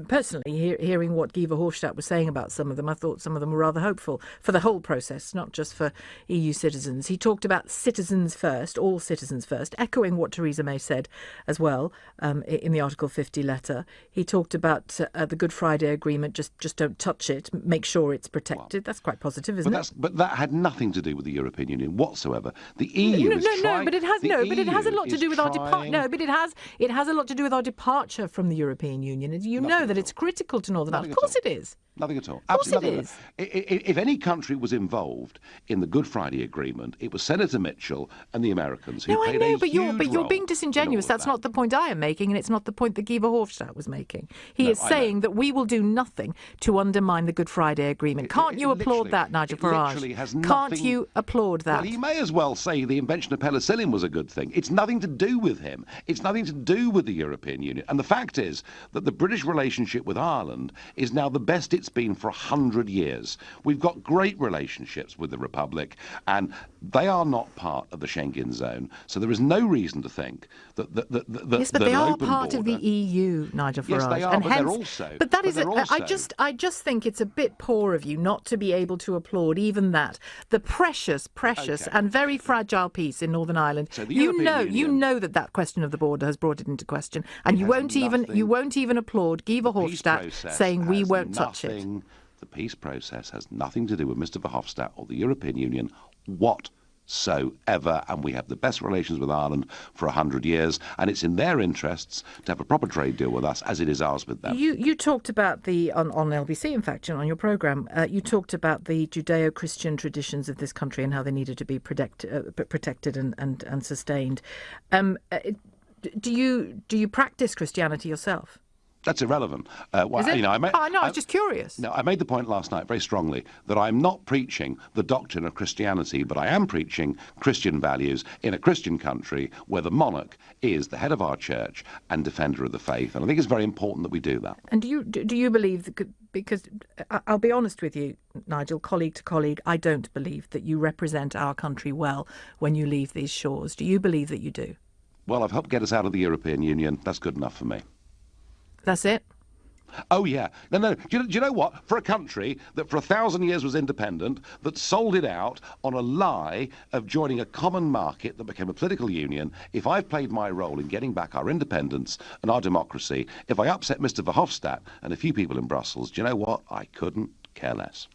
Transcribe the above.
personally, hearing what Guy Verhofstadt was saying about some of them, I thought some of them were rather hopeful for the whole process, not just for EU citizens. He talked about citizens first, all citizens first, echoing what Theresa May said as well in the Article 50 letter. He talked about the Good Friday Agreement, just don't touch it, make sure it's protected. That's quite positive, isn't it? But that had nothing to do with the European Union whatsoever. The EU is trying... But it has a lot to do with our departure. No, but it has a lot to do with our departure from the European Union. And you know that it's critical to Northern Ireland. Of course it is. Nothing at all. Of course it is. If any country was involved in the Good Friday Agreement, it was Senator Mitchell and the Americans who played a huge role. But you're being disingenuous. That's not the point I am making, and it's not the point that Guy Verhofstadt was making. He is saying that we will do nothing to undermine the Good Friday Agreement. Can't you applaud that, Nigel Farage? Can't you applaud that? Well, he may as well say the invention of penicillin was a good thing. It's nothing to do with him. It's nothing to do with the European Union. And the fact is that the British relationship with Ireland is now the best it's been for 100 years. We've got great relationships with the Republic, and they are not part of the Schengen zone. So there is no reason to think that yes, but they are part of the EU, Nigel Farage. Yes, they are, and but hence, they're also... But that is... I just think it's a bit poor of you not to be able to applaud even that. The precious and very fragile peace in Northern Ireland. So you know that question of the border has brought it into question, and you won't even applaud Guy Verhofstadt saying we won't touch it. The peace process has nothing to do with Mr. Verhofstadt or the European Union whatsoever, and we have the best relations with Ireland for 100 years, and it's in their interests to have a proper trade deal with us, as it is ours with them. You talked about on LBC, in fact, on your programme, you talked about the Judeo-Christian traditions of this country and how they needed to be protected and sustained. Do you practice Christianity yourself? That's irrelevant. I was just curious. No, I made the point last night very strongly that I'm not preaching the doctrine of Christianity, but I am preaching Christian values in a Christian country where the monarch is the head of our church and defender of the faith. And I think it's very important that we do that. And do you believe that, because I'll be honest with you, Nigel, colleague to colleague, I don't believe that you represent our country well when you leave these shores. Do you believe that you do? Well, I've helped get us out of the European Union. That's good enough for me. That's it? Oh, yeah. No. Do you know what? For a country that for 1,000 years was independent, that sold it out on a lie of joining a common market that became a political union, if I've played my role in getting back our independence and our democracy, if I upset Mr. Verhofstadt and a few people in Brussels, do you know what? I couldn't care less.